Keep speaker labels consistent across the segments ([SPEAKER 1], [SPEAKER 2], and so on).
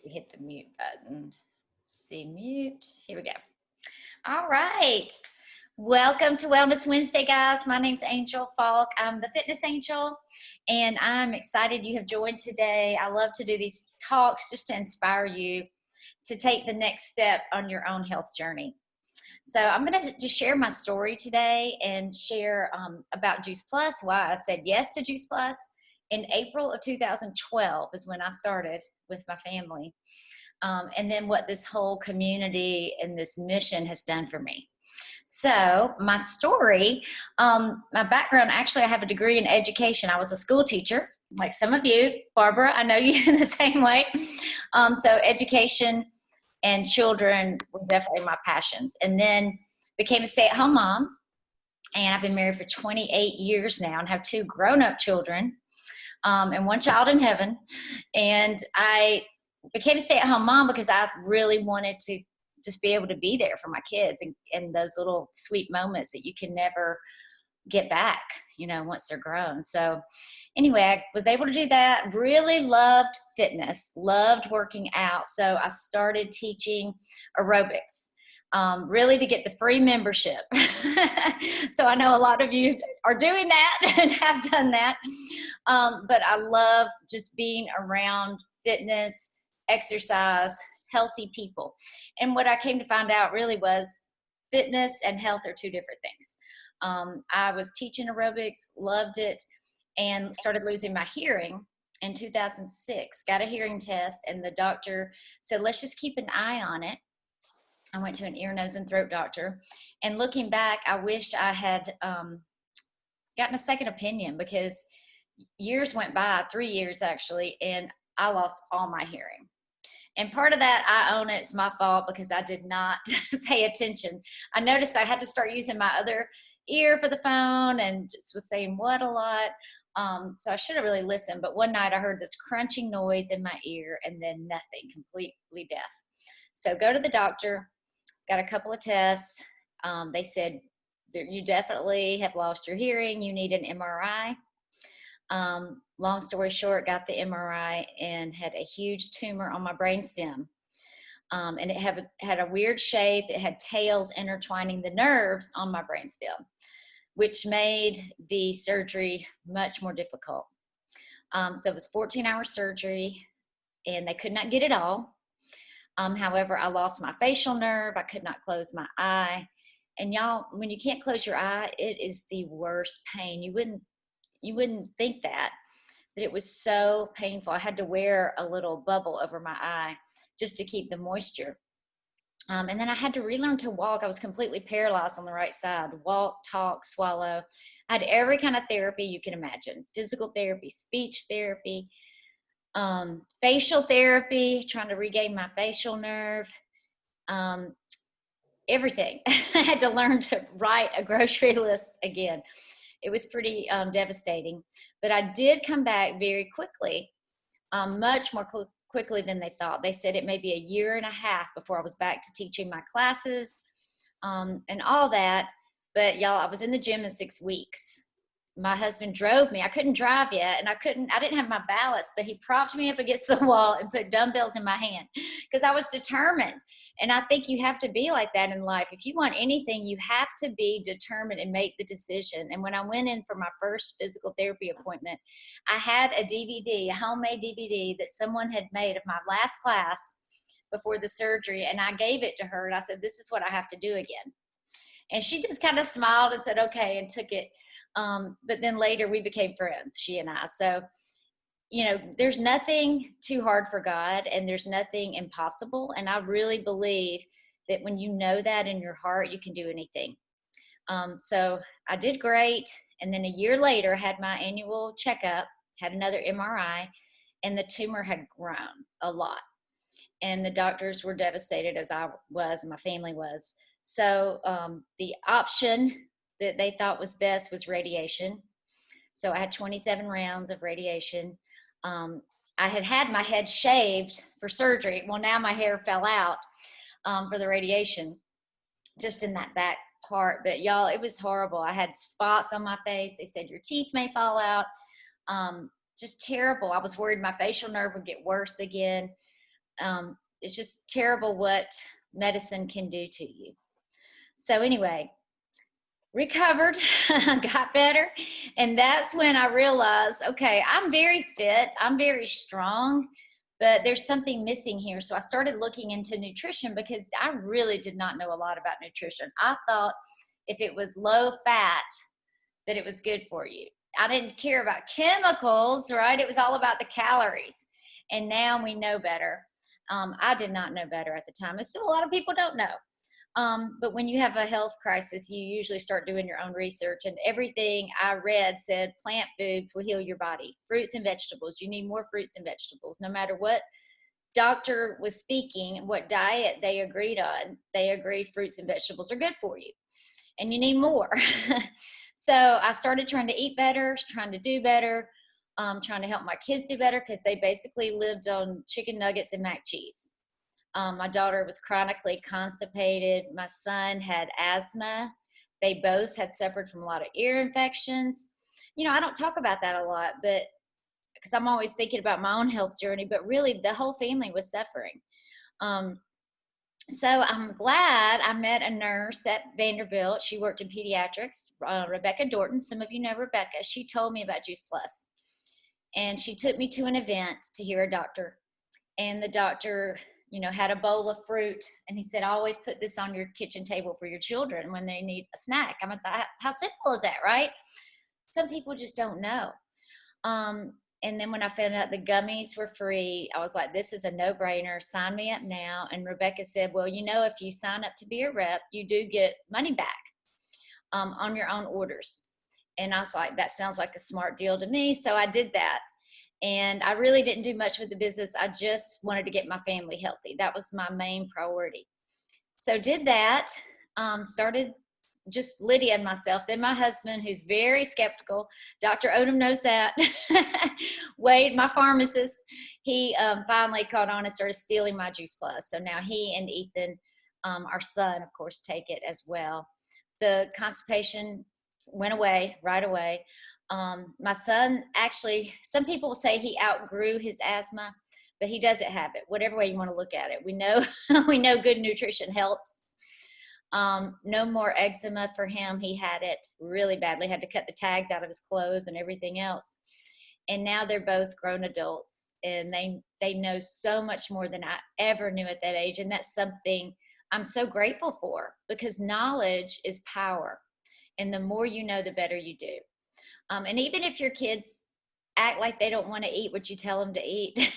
[SPEAKER 1] hit the mute button. See, mute. Here we go. All right. Welcome to Wellness Wednesday, guys. My name's Angel Falk. I'm the Fitness Angel, and I'm excited you have joined today. I love to do these talks just to inspire you to take the next step on your own health journey. So I'm going to just share my story today and share about Juice Plus, why I said yes to Juice Plus. In April of 2012 is when I started with my family. And then what this whole community and this mission has done for me. So my story, my background, actually I have a degree in education. I was a school teacher, like some of you. Barbara, I know you in the same way. So education and children were definitely my passions. And then became a stay-at-home mom. And I've been married for 28 years now and have 2 grown-up children. And 1 child in heaven. And I became a stay-at-home mom because I really wanted to just be able to be there for my kids and those little sweet moments that you can never get back, you know, once they're grown. So anyway, I was able to do that. Really loved fitness, loved working out. So I started teaching aerobics. Really to get the free membership. So I know a lot of you are doing that and have done that. But I love just being around fitness, exercise, healthy people. And what I came to find out really was fitness and health are 2 different things. I was teaching aerobics, loved it, and started losing my hearing in 2006. Got a hearing test, and the doctor said, let's just keep an eye on it. I went to an ear, nose, and throat doctor. And looking back, I wish I had gotten a second opinion because years went by, 3 years actually, and I lost all my hearing. And part of that, I own it, it's my fault because I did not pay attention. I noticed I had to start using my other ear for the phone and just was saying what a lot. So I should have really listened. But one night I heard this crunching noise in my ear and then nothing, completely deaf. So go to the doctor. Got a couple of tests. They said, you definitely have lost your hearing. You need an MRI. Long story short, got the MRI and had a huge tumor on my brainstem. And it had a weird shape. It had tails intertwining the nerves on my brainstem, which made the surgery much more difficult. So it was 14-hour surgery, and they could not get it all. However, I lost my facial nerve. I could not close my eye. And y'all, when you can't close your eye, it is the worst pain. You wouldn't think that, but it was so painful. I had to wear a little bubble over my eye just to keep the moisture. And then I had to relearn to walk. I was completely paralyzed on the right side. Walk, talk, swallow. I had every kind of therapy you can imagine. Physical therapy, speech therapy, facial therapy, trying to regain my facial nerve, everything. I had to learn to write a grocery list again. It was pretty devastating, but I did come back very quickly, much more quickly than they thought. They said it may be 1.5 years before I was back to teaching my classes and all that. But y'all, I was in the gym in 6 weeks. My husband drove me. I couldn't drive yet, and I didn't have my balance, but he propped me up against the wall and put dumbbells in my hand because I was determined. And I think you have to be like that in life. If you want anything, you have to be determined and make the decision. And when I went in for my first physical therapy appointment, I had a DVD, a homemade DVD that someone had made of my last class before the surgery. And I gave it to her, and I said, this is what I have to do again. And she just kind of smiled and said, okay, and took it. But then later we became friends, she and I. So, you know, there's nothing too hard for God, and there's nothing impossible. And I really believe that when you know that in your heart, you can do anything. So I did great. And then 1 year later, I had my annual checkup, had another MRI, and the tumor had grown a lot. And the doctors were devastated, as I was, and my family was. So the option that they thought was best was radiation. So I had 27 rounds of radiation. I had my head shaved for surgery. Well, now my hair fell out for the radiation, just in that back part. But y'all, it was horrible. I had spots on my face. They said your teeth may fall out. Just terrible. I was worried my facial nerve would get worse again. It's just terrible what medicine can do to you. So anyway, recovered, got better. And that's when I realized, okay, I'm very fit, I'm very strong, but there's something missing here. So I started looking into nutrition because I really did not know a lot about nutrition. I thought if it was low fat, that it was good for you. I didn't care about chemicals, right? It was all about the calories. And now we know better. I did not know better at the time. And still a lot of people don't know. But when you have a health crisis, you usually start doing your own research. And everything I read said plant foods will heal your body. Fruits and vegetables. You need more fruits and vegetables. No matter what doctor was speaking, what diet they agreed on, they agreed fruits and vegetables are good for you. And you need more. So I started trying to eat better, trying to do better, trying to help my kids do better because they basically lived on chicken nuggets and mac cheese. My daughter was chronically constipated. My son had asthma. They both had suffered from a lot of ear infections. You know, I don't talk about that a lot, but because I'm always thinking about my own health journey, but really the whole family was suffering. So I'm glad I met a nurse at Vanderbilt. She worked in pediatrics, Rebecca Dorton. Some of you know Rebecca. She told me about Juice Plus. And she took me to an event to hear a doctor. And the doctor, you know, had a bowl of fruit. And he said, always put this on your kitchen table for your children when they need a snack. I thought, how simple is that, right? Some people just don't know. And then when I found out the gummies were free, I was like, this is a no-brainer. Sign me up now. And Rebecca said, well, you know, if you sign up to be a rep, you do get money back on your own orders. And I was like, that sounds like a smart deal to me. So I did that. And I really didn't do much with the business. I just wanted to get my family healthy. That was my main priority. So did that, started just Lydia and myself, then my husband, who's very skeptical. Dr. Odom knows that. Wade, my pharmacist, he finally caught on and started stealing my Juice Plus. So now he and Ethan, our son, of course, take it as well. The constipation went away right away. My son, actually, some people say he outgrew his asthma, but he doesn't have it. Whatever way you want to look at it, we know we know good nutrition helps. No more eczema for him. He had it really badly, had to cut the tags out of his clothes and everything else. And now they're both grown adults, and they know so much more than I ever knew at that age. And that's something I'm so grateful for, because knowledge is power. And the more you know, the better you do. And even if your kids act like they don't want to eat what you tell them to eat,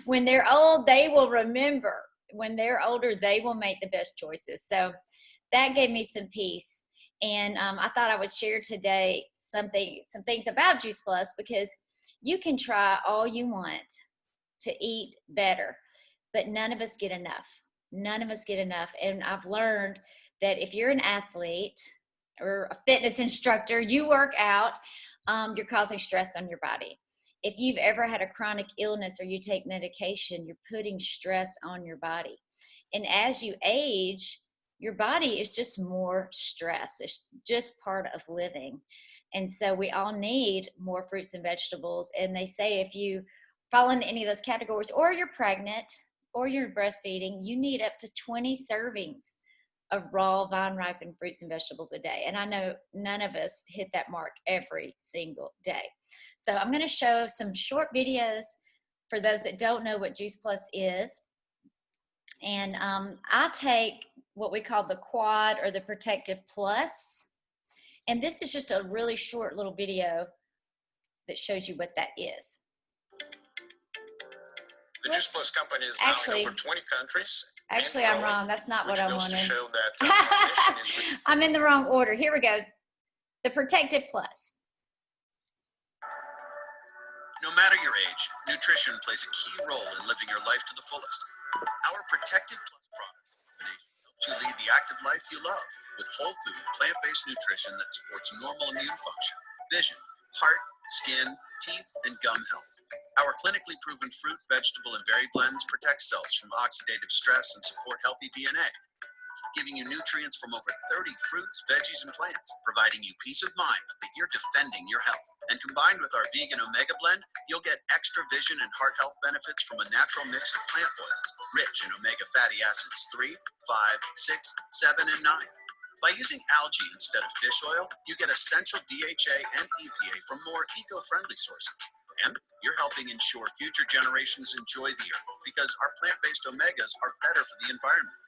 [SPEAKER 1] when they're old, they will remember. When they're older, they will make the best choices. So that gave me some peace. And I thought I would share today some things about Juice Plus, because you can try all you want to eat better, but none of us get enough. None of us get enough. And I've learned that if you're an athlete or a fitness instructor, you work out, you're causing stress on your body. If you've ever had a chronic illness or you take medication, you're putting stress on your body. And as you age, your body is just more stress. It's just part of living. And so we all need more fruits and vegetables. And they say if you fall into any of those categories, or you're pregnant, or you're breastfeeding, you need up to 20 servings of raw vine-ripened fruits and vegetables a day. And I know none of us hit that mark every single day. So I'm going to show some short videos for those that don't know what Juice Plus is. And I take what we call the Quad or the Protective Plus. And this is just a really short little video that shows you what that is.
[SPEAKER 2] The Juice Plus company is now in over 20 countries.
[SPEAKER 1] Actually, I'm wrong. That's not what I wanted.
[SPEAKER 2] To show that our mission is
[SPEAKER 1] I'm in the wrong order. Here we go. The Protective Plus.
[SPEAKER 2] No matter your age, nutrition plays a key role in living your life to the fullest. Our Protective Plus product combination helps you lead the active life you love with whole food, plant-based nutrition that supports normal immune function, vision, heart, skin, teeth, and gum health. Our clinically proven fruit, vegetable, and berry blends protect cells from oxidative stress and support healthy DNA. giving you nutrients from over 30 fruits, veggies, and plants, providing you peace of mind that you're defending your health. And combined with our vegan omega blend, you'll get extra vision and heart health benefits from a natural mix of plant oils, rich in omega fatty acids 3, 5, 6, 7, and 9. By using algae instead of fish oil, you get essential DHA and EPA from more eco-friendly sources. And you're helping ensure future generations enjoy the earth because our plant-based omegas are better for the environment.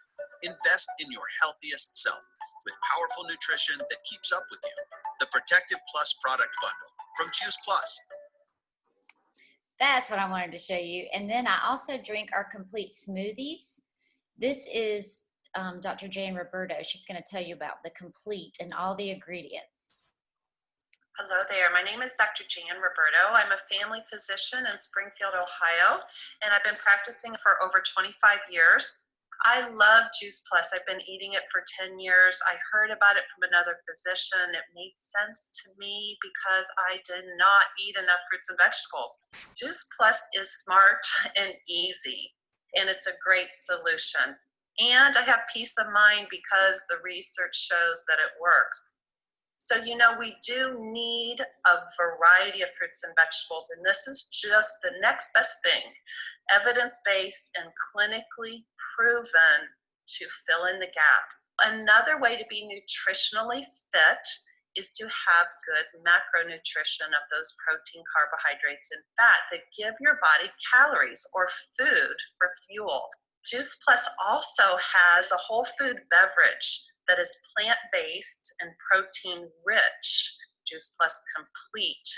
[SPEAKER 2] Invest in your healthiest self with powerful nutrition that keeps up with you. The Protective Plus product bundle from Juice Plus.
[SPEAKER 1] That's what I wanted to show you. And then I also drink our complete smoothies. This is Dr. Jan Roberto. She's going to tell you about the complete and all the ingredients.
[SPEAKER 3] Hello there. My name is Dr. Jan Roberto. I'm a family physician in Springfield, Ohio, and I've been practicing for over 25 years. I love Juice Plus. I've been eating it for 10 years. I heard about it from another physician. It made sense to me because I did not eat enough fruits and vegetables. Juice Plus is smart and easy, and it's a great solution. And I have peace of mind because the research shows that it works. So, you know, we do need a variety of fruits and vegetables, and this is just the next best thing, evidence-based and clinically proven to fill in the gap. Another way to be nutritionally fit is to have good macronutrition of those protein, carbohydrates, and fat that give your body calories or food for fuel. Juice Plus also has a whole food beverage that is plant-based and protein-rich. Juice Plus Complete.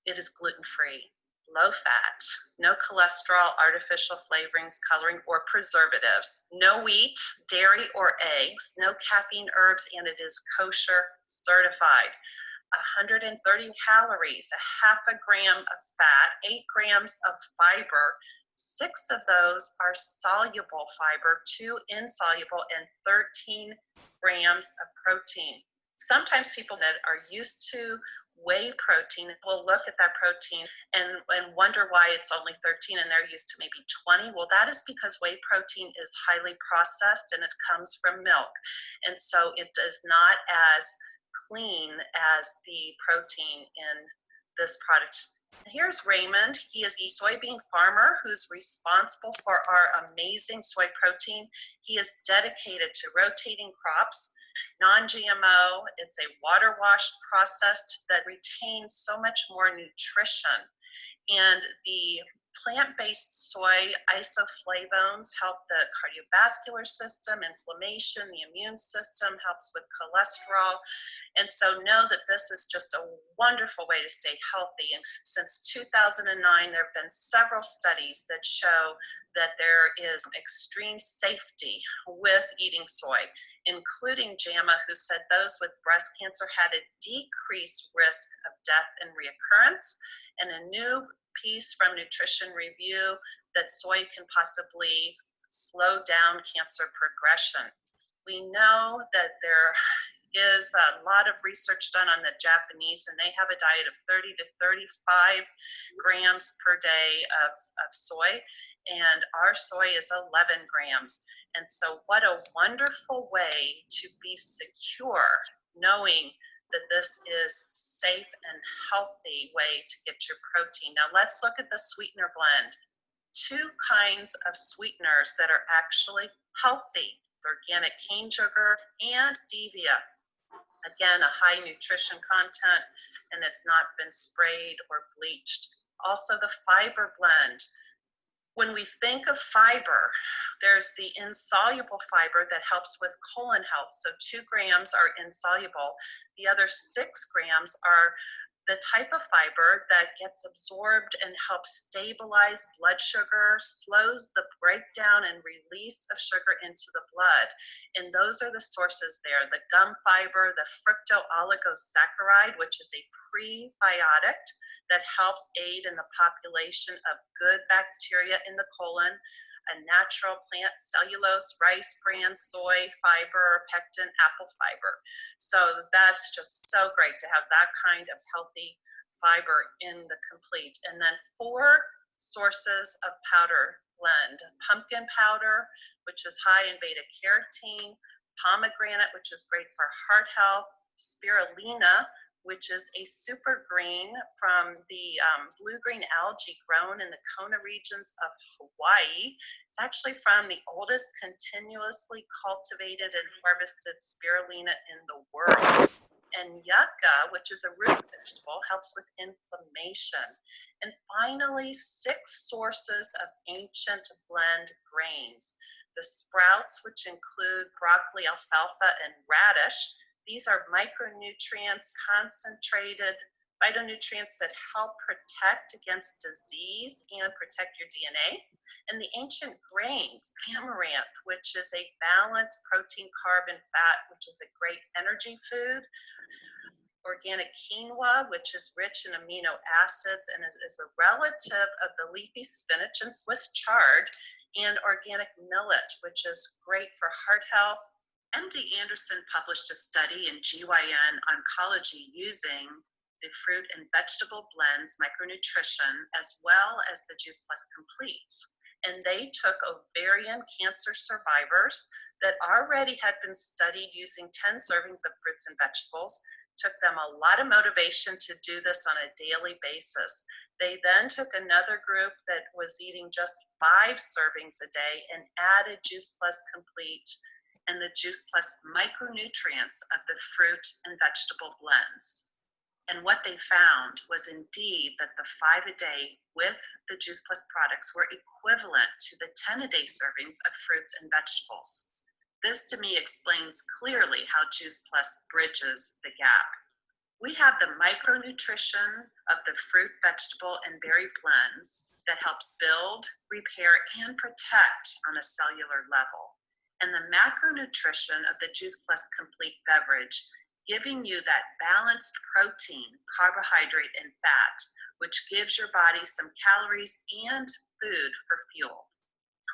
[SPEAKER 3] It is gluten-free, low-fat, no cholesterol, artificial flavorings, coloring, or preservatives, no wheat, dairy, or eggs, no caffeine, herbs, and it is kosher certified. 130 calories, a half a gram of fat, 8 grams of fiber. 6 of those are soluble fiber, 2 insoluble, and 13 grams of protein. Sometimes people that are used to whey protein will look at that protein and wonder why it's only 13 and they're used to maybe 20. Well, that is because whey protein is highly processed and it comes from milk. And so it is not as clean as the protein in this product. Here's Raymond. He is a soybean farmer who's responsible for our amazing soy protein. He is dedicated to rotating crops, non-GMO. It's a water washed processed that retains so much more nutrition. And the plant-based soy isoflavones help the cardiovascular system, inflammation, the immune system, helps with cholesterol. And so know that this is just a wonderful way to stay healthy. And since 2009, there have been several studies that show that there is extreme safety with eating soy, including JAMA, who said those with breast cancer had a decreased risk of death and reoccurrence, and a new piece from Nutrition Review that soy can possibly slow down cancer progression. We know that there is a lot of research done on the Japanese, and they have a diet of 30 to 35 grams per day of soy, and our soy is 11 grams. And so what a wonderful way to be secure, knowing that this is safe and healthy way to get your protein. Now let's look at the sweetener blend. 2 kinds of sweeteners that are actually healthy: organic cane sugar and stevia. Again, a high nutrition content, and it's not been sprayed or bleached. Also the fiber blend. When we think of fiber, there's the insoluble fiber that helps with colon health. So 2 grams are insoluble. The other 6 grams are the type of fiber that gets absorbed and helps stabilize blood sugar, slows the breakdown and release of sugar into the blood. And those are the sources there: the gum fiber, the fructooligosaccharide, which is a prebiotic that helps aid in the population of good bacteria in the colon, a natural plant cellulose, rice bran, soy fiber, pectin, apple fiber. So that's just so great to have that kind of healthy fiber in the complete. And then 4 sources of powder blend: pumpkin powder, which is high in beta carotene, pomegranate, which is great for heart health, spirulina, which is a super green from the blue-green algae grown in the Kona regions of Hawaii. It's actually from the oldest continuously cultivated and harvested spirulina in the world. And yucca, which is a root vegetable, helps with inflammation. And finally, 6 sources of ancient blend grains. The sprouts, which include broccoli, alfalfa, and radish. These are micronutrients, concentrated phytonutrients that help protect against disease and protect your DNA. And the ancient grains, amaranth, which is a balanced protein, carb, and fat, which is a great energy food. Organic quinoa, which is rich in amino acids and is a relative of the leafy spinach and Swiss chard. And organic millet, which is great for heart health. MD Anderson published a study in GYN Oncology using the fruit and vegetable blends micronutrition as well as the Juice Plus Complete. And they took ovarian cancer survivors that already had been studied using 10 servings of fruits and vegetables. Took them a lot of motivation to do this on a daily basis. They then took another group that was eating just 5 servings a day and added Juice Plus Complete and the Juice Plus micronutrients of the fruit and vegetable blends. And what they found was indeed that the 5 a day with the Juice Plus products were equivalent to the 10 a day servings of fruits and vegetables. This to me explains clearly how Juice Plus bridges the gap. We have the micronutrition of the fruit, vegetable, and berry blends that helps build, repair, and protect on a cellular level. And the macronutrition of the Juice Plus Complete beverage, giving you that balanced protein, carbohydrate, and fat, which gives your body some calories and food for fuel.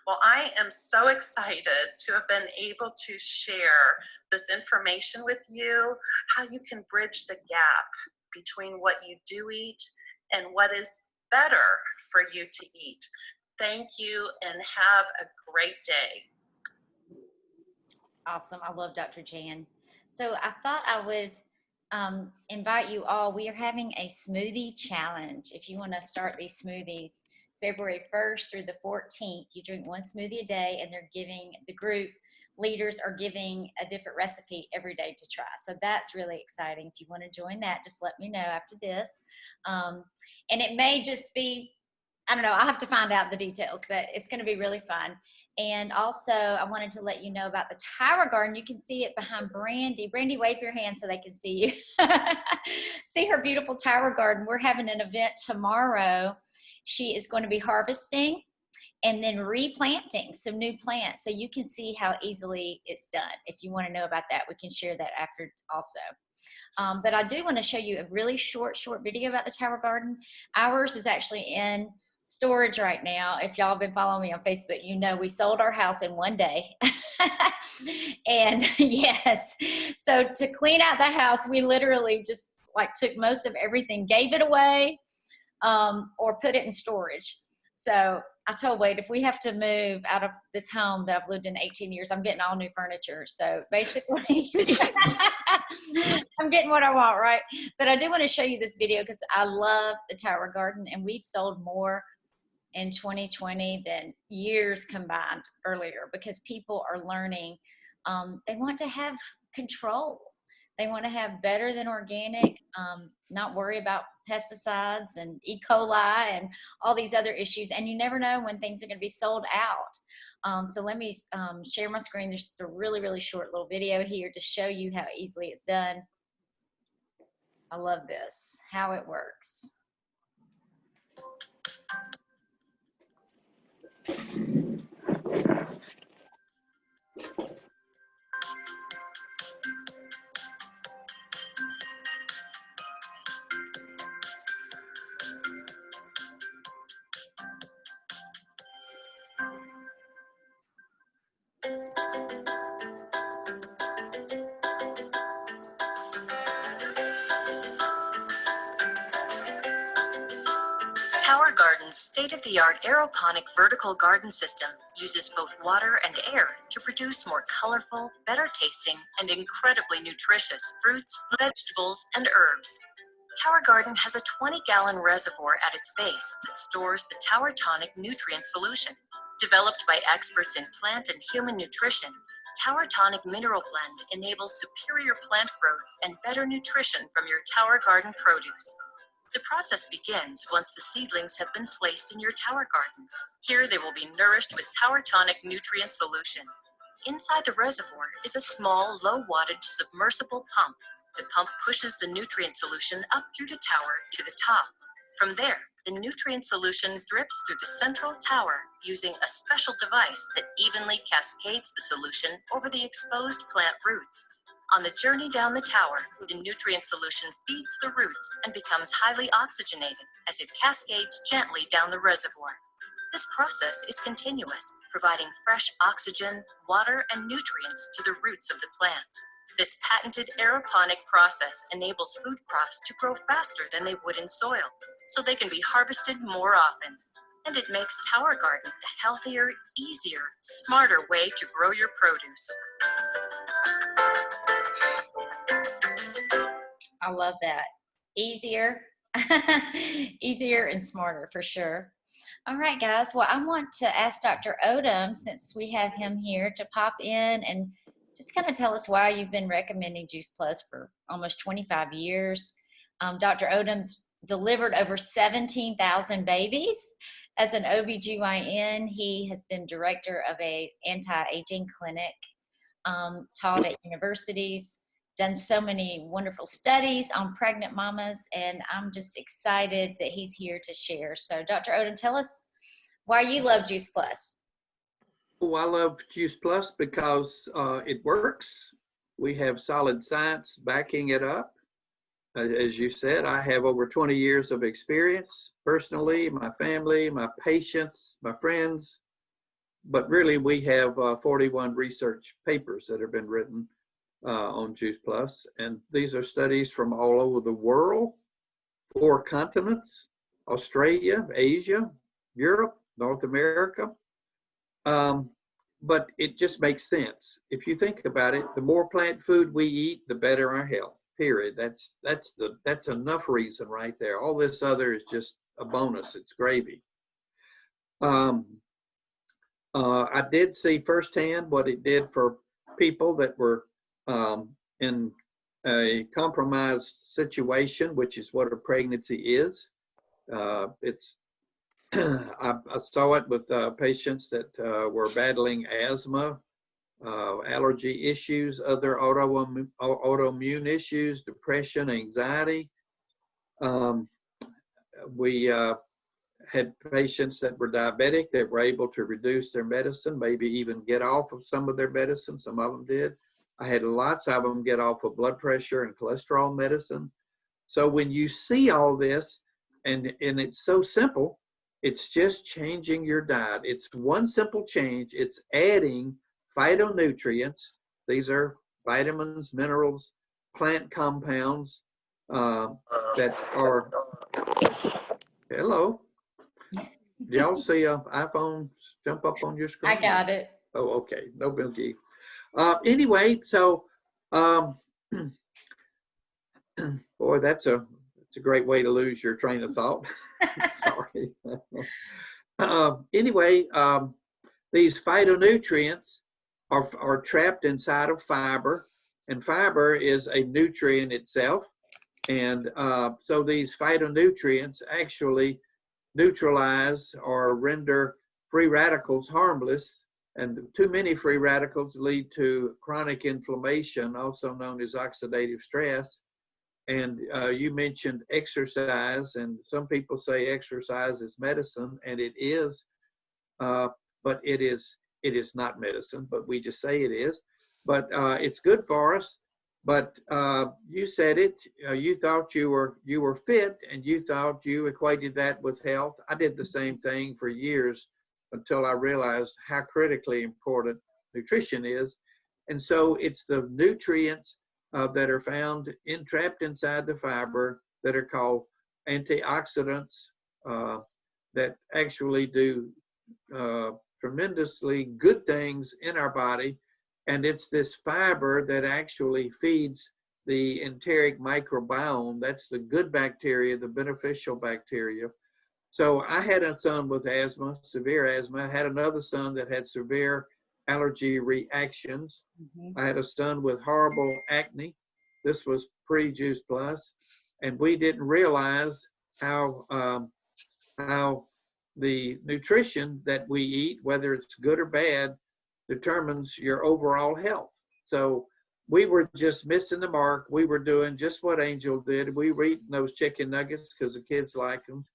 [SPEAKER 3] Well, I am so excited to have been able to share this information with you, how you can bridge the gap between what you do eat and what is better for you to eat. Thank you and have a great day.
[SPEAKER 1] Awesome. I love Dr. Jan. So I thought I would invite you all. We are having a smoothie challenge. If you want to start these smoothies, February 1st through the 14th, you drink 1 smoothie a day, and they're giving, the group leaders are giving a different recipe every day to try. So that's really exciting. If you want to join that, just let me know after this. And it may just be, I don't know, I'll have to find out the details, but it's going to be really fun. And also, I wanted to let you know about the Tower Garden. You can see it behind Brandy. Brandy, wave your hand so they can see you. See her beautiful Tower Garden. We're having an event tomorrow. She is going to be harvesting and then replanting some new plants, so you can see how easily it's done. If you want to know about that, we can share that after also. But I do want to show you a really short video about the Tower Garden. Ours is actually in storage right now. If y'all have been following me on Facebook, you know we sold our house in 1 day. And yes, so to clean out the house, we literally just like took most of everything, gave it away, or put it in storage. So I told Wade, if we have to move out of this home that I've lived in 18 years, I'm getting all new furniture. So basically, I'm getting what I want, right? But I do want to show you this video because I love the Tower Garden, and we've sold more in 2020 than years combined earlier, because people are learning. They want to have control. They want to have better than organic, not worry about pesticides and E. coli and all these other issues. And you never know when things are going to be sold out. So let me share my screen. There's just a really short little video here to show you how easily it's done. I love this, how it works.
[SPEAKER 4] Garden's state-of-the-art aeroponic vertical garden system uses both water and air to produce more colorful, better tasting, and incredibly nutritious fruits, vegetables, and herbs. Tower Garden has a 20-gallon reservoir at its base that stores the Tower Tonic nutrient solution. Developed by experts in plant and human nutrition, Tower Tonic Mineral Blend enables superior plant growth and better nutrition from your Tower Garden produce. The process begins once the seedlings have been placed in your tower garden. Here they will be nourished with Tower Tonic nutrient solution. Inside the reservoir is a small, low-wattage submersible pump. The pump pushes the nutrient solution up through the tower to the top. From there, the nutrient solution drips through the central tower using a special device that evenly cascades the solution over the exposed plant roots. On the journey down the tower, the nutrient solution feeds the roots and becomes highly oxygenated as it cascades gently down the reservoir. This process is continuous, providing fresh oxygen, water, and nutrients to the roots of the plants. This patented aeroponic process enables food crops to grow faster than they would in soil, so they can be harvested more often. And it makes Tower Garden the healthier, easier, smarter way to grow your produce.
[SPEAKER 1] I love that. Easier, easier and smarter for sure. All right, guys. Well, I want to ask Dr. Odom, since we have him here, to pop in and just kind of tell us why you've been recommending Juice Plus for almost 25 years. Dr. Odom's delivered over 17,000 babies. As an OBGYN, he has been director of a anti-aging clinic, taught at universities, done so many wonderful studies on pregnant mamas, and I'm just excited that he's here to share. So Dr. Odom, tell us why you love Juice Plus.
[SPEAKER 5] Oh, I love Juice Plus because it works. We have solid science backing it up. As you said, I have over 20 years of experience personally, my family, my patients, my friends. But really, we have 41 research papers that have been written on Juice Plus. And these are studies from all over the world, 4 continents, Australia, Asia, Europe, North America. But it just makes sense. If you think about it, the more plant food we eat, the better our health, period. That's enough reason right there. All this other is just a bonus. It's gravy. I did see firsthand what it did for people that were in a compromised situation, which is what a pregnancy is. I saw it with patients that were battling asthma, allergy issues, other autoimmune issues, depression, anxiety. We had patients that were diabetic that were able to reduce their medicine, maybe even get off of some of their medicine. Some of them did. I had lots of them get off of blood pressure and cholesterol medicine. So when you see all this, and it's so simple, it's just changing your diet. It's one simple change. It's adding phytonutrients. These are vitamins, minerals, plant compounds that are, hello. Do y'all see an iPhone jump up on your screen?
[SPEAKER 1] I got it.
[SPEAKER 5] Oh, okay. No big deal. Anyway, so, boy, that's a great way to lose your train of thought. Sorry. Anyway, these phytonutrients are trapped inside of fiber, and fiber is a nutrient itself. And so these phytonutrients actually neutralize or render free radicals harmless. And too many free radicals lead to chronic inflammation, also known as oxidative stress. And you mentioned exercise, and some people say exercise is medicine, and it is, but it is not medicine, but we just say it is. But it's good for us. But you said it. You thought you were fit, and you thought you equated that with health. I did the same thing for years until I realized how critically important nutrition is. And so it's the nutrients that are found trapped inside the fiber that are called antioxidants, that actually do tremendously good things in our body. And it's this fiber that actually feeds the enteric microbiome. That's the good bacteria, the beneficial bacteria. So I had a son with asthma, severe asthma. I had another son that had severe allergy reactions. I had a son with horrible acne. This was pre-Juice Plus, and we didn't realize how the nutrition that we eat, whether it's good or bad, determines your overall health. So we were just missing the mark. We were doing just what Angel did. We were eating those chicken nuggets because the kids like them.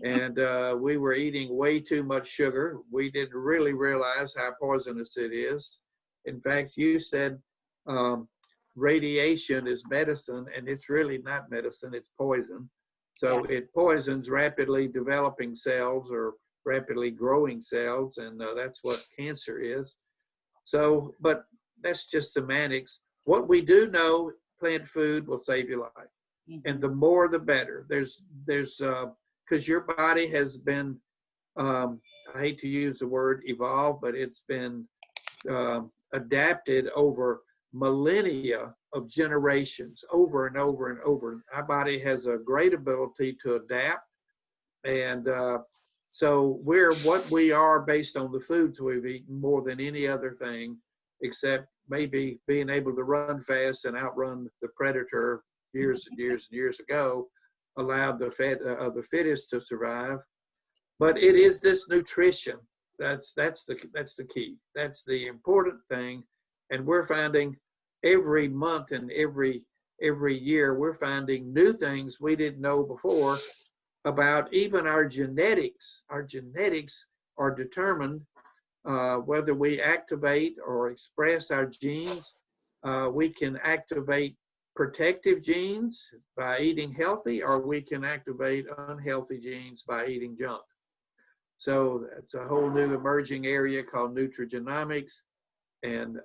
[SPEAKER 5] And we were eating way too much sugar. We didn't really realize how poisonous it is. In fact, you said radiation is medicine, and it's really not medicine, it's poison. So it poisons rapidly developing cells or rapidly growing cells, and that's what cancer is. So, but that's just semantics. What we do know, plant food will save your life. And the more, the better. There's because your body has been, I hate to use the word evolve, but it's been adapted over millennia of generations, over and over and over. Our body has a great ability to adapt. And so we're what we are based on the foods we've eaten more than any other thing, except maybe being able to run fast and outrun the predator years and years and years ago allowed the fittest to survive. But it is this nutrition that's the key. That's the important thing. And we're finding every month and every year we're finding new things we didn't know before about even our genetics. Our genetics are determined whether we activate or express our genes. We can activate protective genes by eating healthy, or we can activate unhealthy genes by eating junk. So it's a whole new emerging area called nutrigenomics, and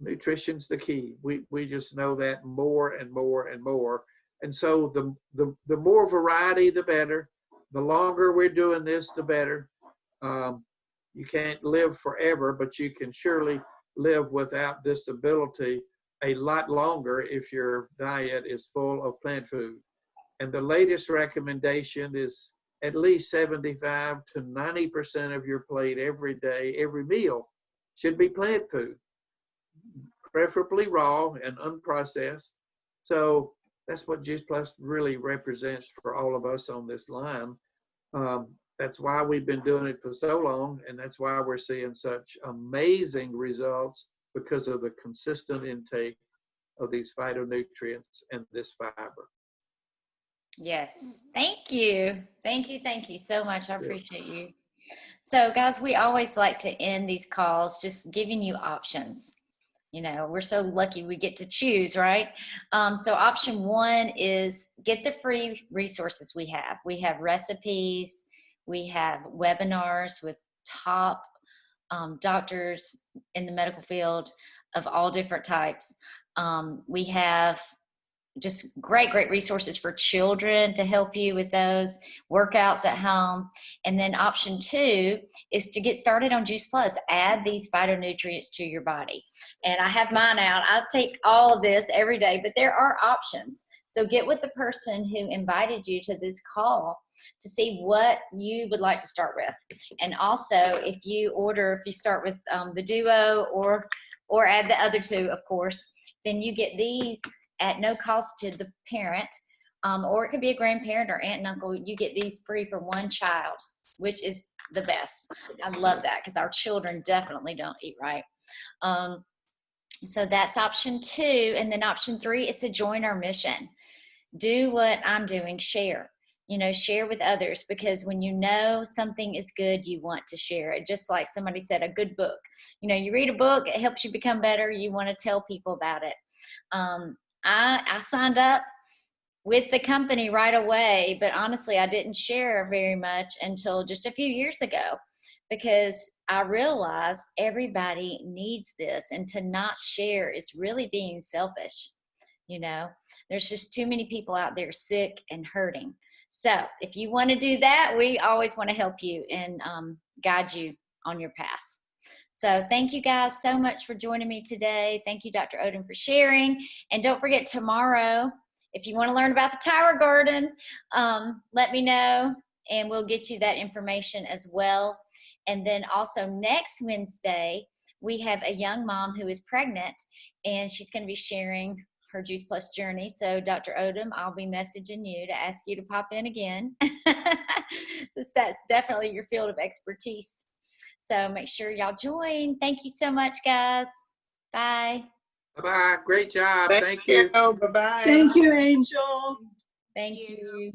[SPEAKER 5] nutrition's the key. We just know that more and more and more. And so the more variety, the better. The longer we're doing this, the better. You can't live forever, but you can surely live without disability a lot longer if your diet is full of plant food. And the latest recommendation is at least 75 to 90% of your plate every day, every meal should be plant food, preferably raw and unprocessed. So that's what Juice Plus really represents for all of us on this line. That's why we've been doing it for so long, and that's why we're seeing such amazing results, because of the consistent intake of these phytonutrients and this fiber.
[SPEAKER 1] Yes, thank you. Thank you so much. I appreciate you. So guys, we always like to end these calls just giving you options. You know, we're so lucky we get to choose, right? So option one is get the free resources we have. We have recipes, we have webinars with top doctors in the medical field of all different types. We have just great resources for children to help you with those workouts at home. And then option two is to get started on Juice Plus. Add these phytonutrients to your body. And I have mine out. I take all of this every day, but there are options. So get with the person who invited you to this call to see what you would like to start with. And also, if you start with the duo or add the other two, of course, then you get these at no cost to the parent, or it could be a grandparent or aunt and uncle. You get these free for one child, which is the best. I love that because our children definitely don't eat right. So that's option two. And then option three is to join our mission. Do what I'm doing, share. Share with others, because when you know something is good, you want to share it. Just like somebody said, a good book. You read a book, it helps you become better. You want to tell people about it. I signed up with the company right away, but honestly, I didn't share very much until just a few years ago, because I realized everybody needs this, and to not share is really being selfish. There's just too many people out there sick and hurting. So if you want to do that, we always want to help you and guide you on your path. So thank you guys so much for joining me today. Thank you, Dr. Odom, for sharing. And don't forget, tomorrow, if you want to learn about the Tower Garden, let me know and we'll get you that information as well. And then also next Wednesday, we have a young mom who is pregnant and she's going to be sharing her Juice Plus journey. So Dr. Odom, I'll be messaging you to ask you to pop in again. That's definitely your field of expertise. So make sure y'all join. Thank you so much, guys. Bye.
[SPEAKER 5] Bye-bye. Great job. Thank you.
[SPEAKER 6] Bye-bye.
[SPEAKER 7] Thank you, Angel.
[SPEAKER 1] Thank you.